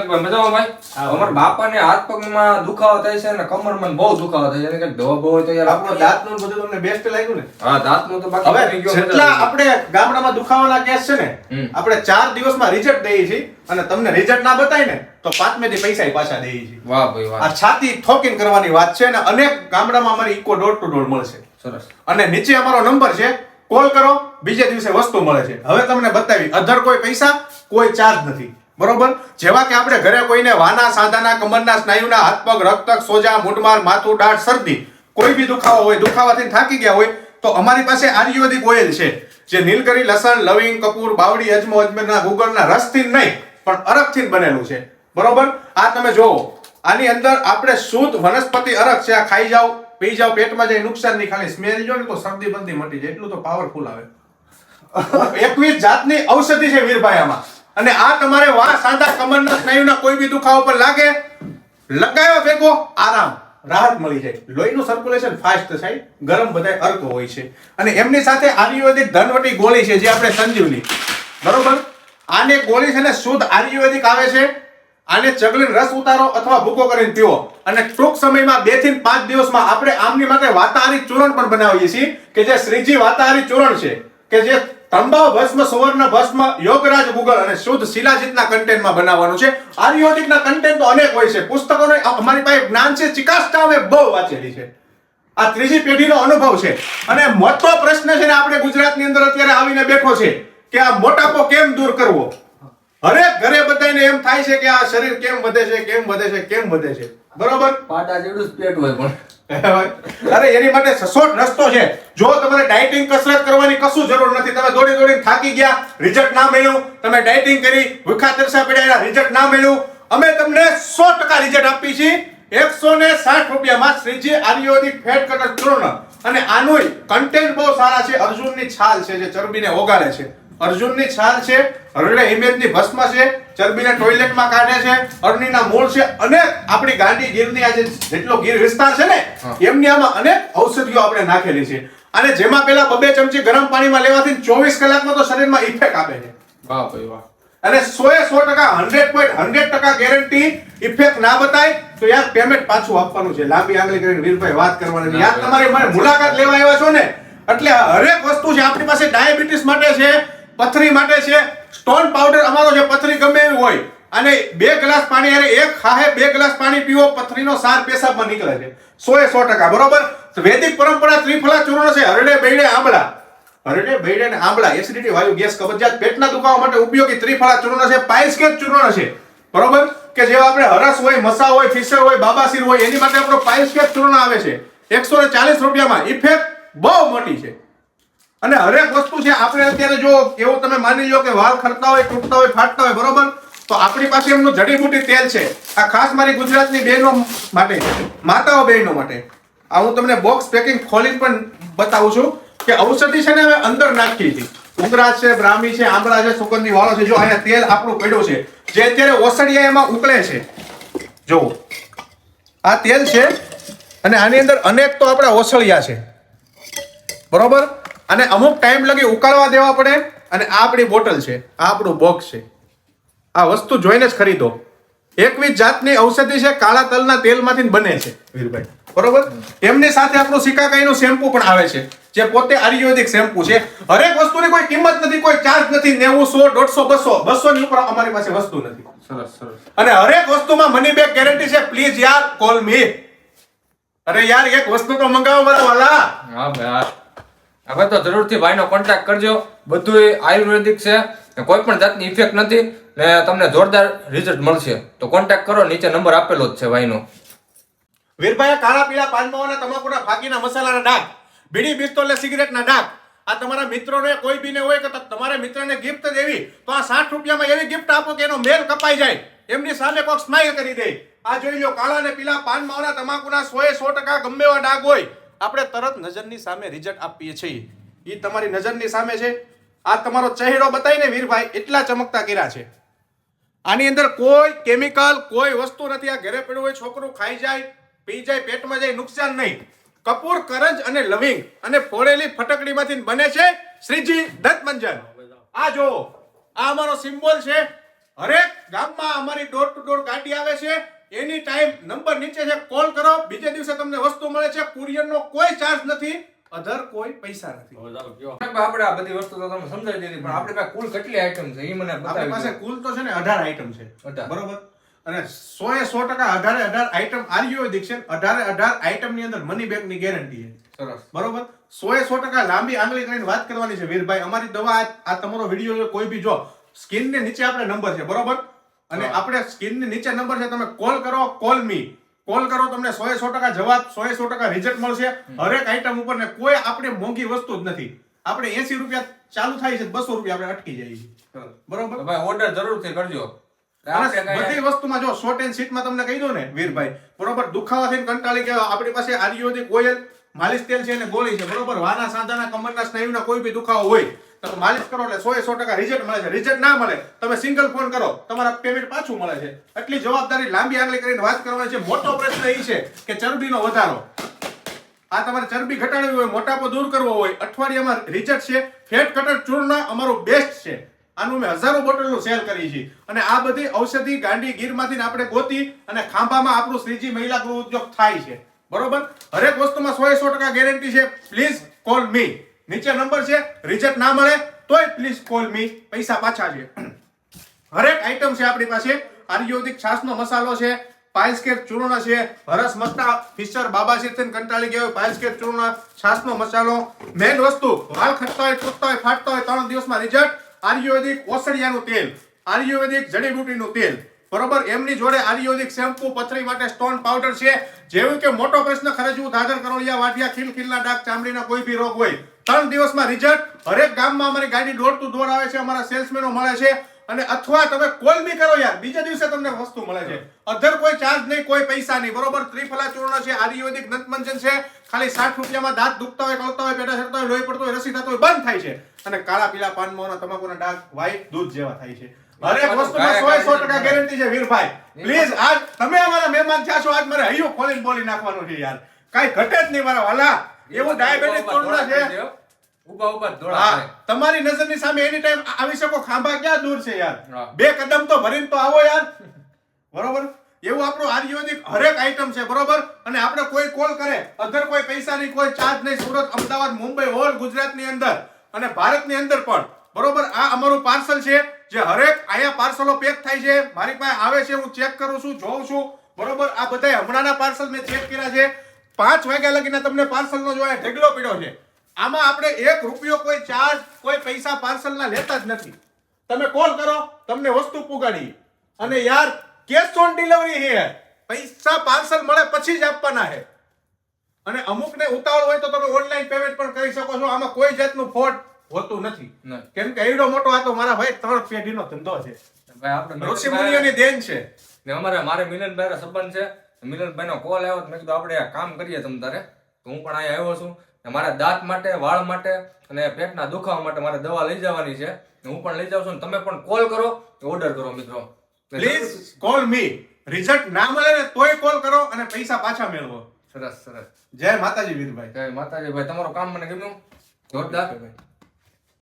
મજામાં ભાઈ. અમારા બાપાને હાથ પગમાં દુખાવો થાય છે ને કમરમાં બહુ દુખાવો થાય છે. એને કઈક દવા બહુ તો યાર આપણો દાંતનું બધું તમને બેસ્ટ લાગ્યું ને? હા, દાંતનું તો બાકી હવે થઈ ગયો. જેટલા આપણે ગામડામાં દુખાવાના કેસ છે ને, આપણે 4 દિવસમાં રિઝલ્ટ દઈએ છીએ અને તમને રિઝલ્ટ ના બતાય ને તો 5મે દી પૈસા પાછા દઈએ છીએ. વાહ ભાઈ વાહ. આ છાતી ઠોકીને કરવાની વાત છે અને અનેક ગામડામાં અમારી ઇકો ડોર ટુ ડોર મળશે. સરસ. અને નીચે અમારો નંબર છે, કોલ કરો, બીજે દિવસે વસ્તુ મળે છે. હવે તમને બતાવી, અધર કોઈ પૈસા, કોઈ ચાર્જ નથી. બરોબર? જેવા કે આપણે ઘરે કોઈને વાના, સાંધાના, કમરના, સ્નાયુના, હાથ પગ, રક્તક, સોજા, મૂઢમાર, માથું, દાઢ, શરદી, કોઈ બી દુખાવો હોય, દુખાવાથી થાકી ગયા હોય તો અમારી પાસે આયુર્વેદિક ઓઇલ છે, જે નીલગરી, લસણ, લવિંગ, કપૂર, બાવડી, અજમો, અજમેરના, ગુગળના રસથી નહીં પણ અરગથી બનેલું છે. બરોબર? આ તમે જોવો, આની અંદર આપણે શુદ્ધ વનસ્પતિ અરગ છે. આ ખાઈ જાઓ, પી જાઓ, પેટમાં જાય નુકસાન નહીં. ખાલી સ્મેલ જો ને તો શરદી બંધી મટી જાય. એટલું તો પાવરફુલ આવે. 21 જાતની ઔષધિ છે વીરભાઈ આમાં. અને આ તમારે વાહ, સાંધા, કમરના, સ્નાયુના કોઈ બી દુખાવો પર લાગે, લગાવ્યો ભેગો આરામ, રાહત મળી જાય. લોહીનું સર્ક્યુલેશન ફાસ્ટ થાય, ગરમ બધાય અર્ક હોય છે. અને એમની સાથે આયુર્વેદિક ધનવટી ગોળી છે, જે આપણે સંજીવની. બરોબર? આને ગોળી છે ને શુદ્ધ આયુર્વેદિક આવે છે. આને ચગલીને રસ ઉતારો અથવા ભૂકો કરીને પીવો અને ટૂંક સમયમાં 2 થી 5 દિવસમાં આપણે આમની માટે વાતાહારી ચૂર્ણ પણ બનાવીએ છીએ, કે જે શ્રીજી વાતાહારી ચૂર્ણ છે, કે જે તંબાઉ ભસ્મ, સુવર્ણ ભસ્મ, યોગરાજ, ગુગળ અને શુદ્ધ શિલાજીતના કન્ટેન્ટમાં બનાવવાનું છે. આયુર્વેદિકના કન્ટેન્ટ તો અનેક હોય છે, પુસ્તકોનો અમારી પાસે જ્ઞાન છે, ચિકાસતા અમે બહુ વાંચેલી છે. આ ત્રીજી પેઢીનો અનુભવ છે. અને મોટો પ્રશ્ન છે ને આપણે ગુજરાતની અંદર અત્યારે આવીને બેઠો છે કે આ મોટાપો કેમ દૂર કરવો. હરેક ઘરે બધાને એમ થાય છે કે આ શરીર કેમ વધે છે, કેમ વધે છે, કેમ વધે છે. બરોબર? પાટા જેવડું જ પેટ હોય પણ અરે એની માટે સચોટ રસ્તો છે. જો તમારે ડાયટિંગ કસરત કરવાની કશું જરૂર નથી. તમે દોડી દોડીને થાકી ગયા, રિઝલ્ટ ના મળ્યું, તમે ડાયટિંગ કરી, ભૂખા તરસા પડ્યા, રિઝલ્ટ ના મળ્યું, અમે તમને 100% રિઝલ્ટ આપી છીએ 160 રૂપિયામાં શ્રીજી આયુર્વેદિક ફેટ કટર ચૂર્ણ. અને આનું કન્ટેન્ટ બહુ સારા છે. અર્જુનની છાલ છે, જે ચરબીને ઓગાળે છે. અર્જુનની છાલ છે, હરડે હિમેજની ભસ્મ છે, ચરબીને ટોયલેટમાં કાઢે છે, અરણીના મૂળ છે, અને આપણી ગાંડી ગીરની આ જેટલો ગીર વિસ્તાર છે ને, એમની આમાં અનેક ઔષધિઓ આપણે નાખેલી છે. અને જેમાં પેલા 2 ચમચી ગરમ પાણીમાં લેવાથી 24 કલાકમાં તો શરીરમાં ઇફેક્ટ આપે છે. વાહ ભાઈ વાહ. અને 100% 100% ગેરંટી. ઇફેક્ટ ના બતાય તો યાર પેમેન્ટ પાછું આપવાનું છે. લાંબી આંગળી કરીને વીરભાઈ વાત કરવાની. યાર તમારી મારે મુલાકાત લેવા આવ્યા છો ને, એટલે હરેક વસ્તુ છે આપણી પાસે. ડાયાબિટીસ માટે છે, પથરી માટે છે, સ્ટોન પાવડર અમારો છે, પથરી ગમે એવી હોય અને 2 ગ્લાસ પાણી અરે એક ખાહે 2 ગ્લાસ પાણી પીવો, પથરીનો સાર પેશાબમાં નીકળે છે 100%. બરોબર? વૈદિક પરંપરા ત્રિફળા ચૂર્ણ છે, હરડે, બૈડે, આંબળા. હરડે, બૈડે અને આંબળા એસિડિટી, વાયુ, ગેસ, કબજિયાત, પેટના દુખાવા માટે ઉપયોગી ત્રિફળા ચૂર્ણ છે. પાઇસ્કેટ ચૂર્ણ છે. બરોબર? કે જેવા આપણે હરસ હોય, મસા હોય, ફિશર હોય, બાબાસીર હોય, એની માટે આપણો પાઇસ્કેટ ચૂર્ણ આવે છે 140 રૂપિયામાં. ઇફેક્ટ બહુ મોટી છે. અને હરેક વસ્તુ છે આપણે અત્યારે જો એવું તમે માની લો કે વાળ ખરતા હોય, તૂટતા હોય, ફાટતા હોય, બરોબર, તો આપણી પાસે એમનું જડીબુટી તેલ છે. આ ખાસ મારી ગુજરાતની બહેનો માટે છે, માતાઓ બહેનો માટે. આ હું તમને બોક્સ પેકિંગ ખોલીને પણ બતાવું છું કે ઔષધિ છે ને હવે અંદર નાખી છે. ઉંદરાજ છે, બ્રાહ્મી છે, આંબળા છે, સુગંધી વાળો છે. જો અહીંયા તેલ આપણું પડ્યું છે, જે અત્યારે ઓસડિયા એમાં ઉકળે છે. જો આ તેલ છે અને આની અંદર અનેક તો આપણા ઓસળિયા છે. બરોબર? અને અમુક ટાઈમ લગી ઉકાળવા દેવા પડે. અને આ આપણી બોટલ છે, આ આપણું બોક્સ છે. આ વસ્તુ જોઈને જ ખરીદો. 21 જાતની ઔષધિ છે, કાળા તલના તેલમાંથી બને છે વીરભાઈ. બરોબર? એમની સાથે આપણું સિકાકાઈનું શેમ્પુ પણ આવે છે, જે પોતે આયુર્વેદિક શેમ્પુ છે. હરેક વસ્તુની કોઈ કિંમત નથી, કોઈ ચાર્જ નથી. 90, 100, 150, 200 ની ઉપર અમારી પાસે વસ્તુ નથી. સરસ સરસ. અને હરેક વસ્તુમાં મની બેક ગેરંટી છે. પ્લીઝ યાર કોલ મી. અરે યાર એક વસ્તુ તો મંગાવો મારા વાલા. હા ભાઈ. હવે તો જરૂરથી ભાઈનો કોન્ટેક્ટ કરજો. બધું આયુર્વેદિક છે, કોઈ પણ જાતની ઇફેક્ટ નથી ને તમને જોરદાર રિઝલ્ટ મળશે. તો કોન્ટેક્ટ કરો, નીચે નંબર આપેલો જ છે ભાઈનો. વીરભાઈ કાળા પીળા પાનમાવાના, તમાકુના ફાકીના મસાલાના ડાઘ, બીડી પિસ્તોલ સિગરેટના ડાઘ, આ તમારા મિત્રોને કોઈ બીને હોય કે તમારા મિત્રને ગિફ્ટ દેવી તો આ 60 રૂપિયામાં એવી ગિફ્ટ આપો કે એનો મેલ કપાઈ જાય, એમની સામે કોક સ્માઈલ કરી દે. આ જોઈ લો, કાળા ને પીળા પાનમાવાના, તમાકુના 100% ગમે એવા ડાઘ હોય, આપણે તરત નજરની સામે રિઝલ્ટ આપીએ છીએ. એ તમારી નજરની સામે છે. આ તમારો ચહેરો બતાવીને વીરભાઈ એટલા ચમકતા કર્યા છે. આની અંદર કોઈ કેમિકલ, કોઈ વસ્તુ નથી. આ ઘરે પડ્યું હોય, છોકરું ખાઈ જાય, પી જાય, પેટમાં જાય, નુકસાન નહીં. કપૂર, કરંજ અને લવિંગ અને ફોડેલી ફટકડીમાંથી બને છે શ્રીજી દંત મંજન. આ જો, આ અમારો સિમ્બોલ છે. હરેક ગામમાં અમારી ડોર ટુ ડોર ગાડી આવે છે. એની ટાઈમ નંબર નીચે છે, કોલ કરો. બીજે દિવસે તમને વસ્તુ મળે છે. કુરિયરનો કોઈ ચાર્જ નથી, અધર કોઈ પૈસા નથી. આપણે આ બધી વસ્તુ તો તમને સમજાવી દીધી, પણ આપણી પાસે કુલ કેટલી આઈટમ છે એ મને આપણી બતાવી પાસે કુલ તો છે ને 18 આઈટમ છે. 18. બરોબર. અને 100% 18 આઈટમ આયુર્વેદિક છે. 18 આઈટમ ની અંદર મની બેક ની ગેરંટી છે. સરસ. બરોબર. 100% લાંબી આંગળી કરીને વાત કરવાની છે વીરભાઈ. અમારી દવા આ તમારો વિડીયો કોઈ બી જો, સ્ક્રીન ની નીચે આપણે નંબર છે. બરોબર. અને આપણે સ્ક્રીન ની નીચે નંબર છે, તમે કોલ કરો. કોલ મી, કોલ કરો, તમને 100% જવાબ, 100% રિઝલ્ટ મળશે. હરેક આઈટમ ઉપર ને કોઈ આપણે મોંઘી વસ્તુ જ નથી. આપણે 80 રૂપિયા ચાલુ થાય છે, 200 રૂપિયા આપણે અટકી જઈએ છીએ. બરોબર. તો ભાઈ ઓર્ડર જરૂરથી કરજો. અને બધી વસ્તુમાં જો શોર્ટ એન્ડ સીટમાં તમને કહી દઉં ને વીરભાઈ, બરોબર, દુખાવાથી કંટાળી ગયા, આપણી પાસે આયુર્વેદિક ઓઇલ, માલિશ તેલ છે અને ગોળી છે. બરોબર. વાના સાંધાના કમરના સ્નાયુના કોઈ બી દુખાવો હોય તમે માલિશ કરો એટલે 100% રિઝલ્ટ મળે છે. રિઝલ્ટ ના મળે તમે સિંગલ ફોન કરો, તમારા પેમેન્ટ પાછું મળે છે. એટલી જવાબદારી લાંબી આંગળી કરીને વાત કરવાની છે. મોટો પ્રશ્ન એ છે કે ચરબીનો વધારો. આ તમારે ચરબી ઘટાડવી હોય, મોટાપો દૂર કરવો હોય, અઠવાડિયામાં રિઝલ્ટ છે. ફેટ કટર ચૂર્ણ અમારું બેસ્ટ છે. આનું મેં હજારો બોટલનું સેલ કરી છે. અને આ બધી ઔષધિ ગાંડી ગીરમાંથી આપણે ગોતી અને ખાંભામાં આપણું શ્રીજી મહિલા ગૃહ ઉદ્યોગ થાય છે. બરોબર. હરેક વસ્તુમાં 100% ગેરંટી છે. પ્લીઝ કોલ મી. નીચે નંબર છે. રિઝલ્ટ ના મળે તોય પ્લીઝ કોલ મી. પૈસા પાછા છે. હરેક આઈટમ છે આપણી પાસે. આયુર્વેદિક છાસનો મસાલો છે, પાયસ્કેર ચૂર્ણ છે, હરસ મસ્તા ફિશર બાબાશીથી કંટાળી ગયા હોય, પાયસ્કેર ચૂર્ણ, છાસનો મસાલો. મેઇન વસ્તુ, વાળ ખટતા હોય, તૂટતા હોય, ફાટતા હોય, 3 દિવસમાં રિઝલ્ટ. આયુર્વેદિક ઓસડિયાનું તેલ, આયુર્વેદિક જડીબુટીનું તેલ. બરોબર. એમની જોડે આયુર્વેદિક શેમ્પુ, પથરી માટે સ્ટોન પાવડર છે. જેવું કે મોટો પ્રશ્ન ખરજવું, દાદર, કરોળિયા, વાટિયા, ખીલખીલના ડાઘ, ચામડીના કોઈ બી રોગ હોય, 3 દિવસમાં રિઝલ્ટ. હરેક ગામમાં અમારી ગાડી ડોર ટુ ડોર આવે છે. અમારા સેલ્સમેનો મળે છે. અને અથવા તમે કોલ બી કરો યાર, બીજા દિવસે તમને વસ્તુ મળે છે. અધર કોઈ ચાર્જ નહીં, કોઈ પૈસા નહીં. બરોબર. ત્રિફલા ચૂર્ણ છે, આયુર્વેદિક દંતમંજન છે. ખાલી 60 રૂપિયામાં દાંત દુખતા હોય, કળતા હોય, પેટા ચડતા હોય, લોહી પડતો હોય, રસી થતો હોય, બંધ થાય છે. અને કાળા પીલા પાન મહોના તમાકુના ડાઘ વ્હાઈટ દૂધ જેવા થાય છે. હરેક વસ્તુમાં 100% ગેરંટી છે વીરભાઈ. પ્લીઝ આજ તમે અમારા મહેમાન થયા છો, આજ મારે હૈયું ખોલીને બોલી નાખવાનું છે યાર. કાઈ ઘટે જ નહીં મારા વાલા. એવું ડાયાબિટીસ ચૂર્ણ છે. ઉભા દોડા. તમારી નજરની સામે એની ટાઈમ આવી શકો. ખાંભા ક્યાં દૂર છે યાર? 2 કદમ તો ભરીને તો આવો યાર. બરોબર. એવું આપણું આયુર્વેદિક હરેક આઈટમ છે. બરોબર. અને આપણે કોઈ કોલ કરે, અધર કોઈ પૈસા નહીં, કોઈ ચાર્જ નહીં. સુરત, અમદાવાદ, મુંબઈ, હોલ ગુજરાતની અંદર અને ભારતની અંદર પણ. બરોબર. આ અમારું પાર્સલ છે જે હરેક અહીંયા પાર્સલો પેક થાય છે. મારી પાસે આવે છે, હું ચેક કરું છું, જોઉં છું. બરોબર. આ બધા હમણાંના પાર્સલ મેં ચેક કર્યા છે. 5 વાગ્યા લગીના તમને પાર્સલનો જો ઢગલો પીડ્યો છે. આમાં આપણે 1 રૂપિયો કોઈ ચાર્જ, કોઈ પૈસા પાર્સલના લેતા જ નથી. તમે કોલ કરો, તમને વસ્તુ પુગાડી. અને યાર કેશ ઓન ડિલિવરી છે. પૈસા પાર્સલ મળે પછી જ આપવાના છે. અને અમુકને ઉતાવળ હોય તો તમે ઓનલાઈન પેમેન્ટ પણ કરી શકો છો. આમાં કોઈ જાતનું ફ્રોડ હોતું નથી. કેમ કે એવડો મોટો આ તો મારા ભાઈ 3 પેઢીનો ધંધો છે. ભાઈ આપણે ઋષિ મુનિઓની દેન છે. ને મારે મિલનભાઈ સંબંધ છે. મિલનભાઈનો કોલ આવ્યો તો મેં કીધું આપણે આ કામ કરીએ તમ તારે. તો હું પણ અહીંયા આવ્યો છું. મારા દાંત માટે, વાળ માટે અને પેટના દુખાવા માટે મારે દવા લઈ જવાની છે. હું પણ લઈ જાઉં છું. તમે પણ કોલ કરો, ઓર્ડર કરો મિત્રો. Please call me. રિઝલ્ટ ના મળે ને તોય કોલ કરો અને પૈસા પાછા મેળવો. સરસ. જય માતાજી વીરભાઈ. જય માતાજી ભાઈ. તમારું કામ મને ગમ્યું જોરદાર.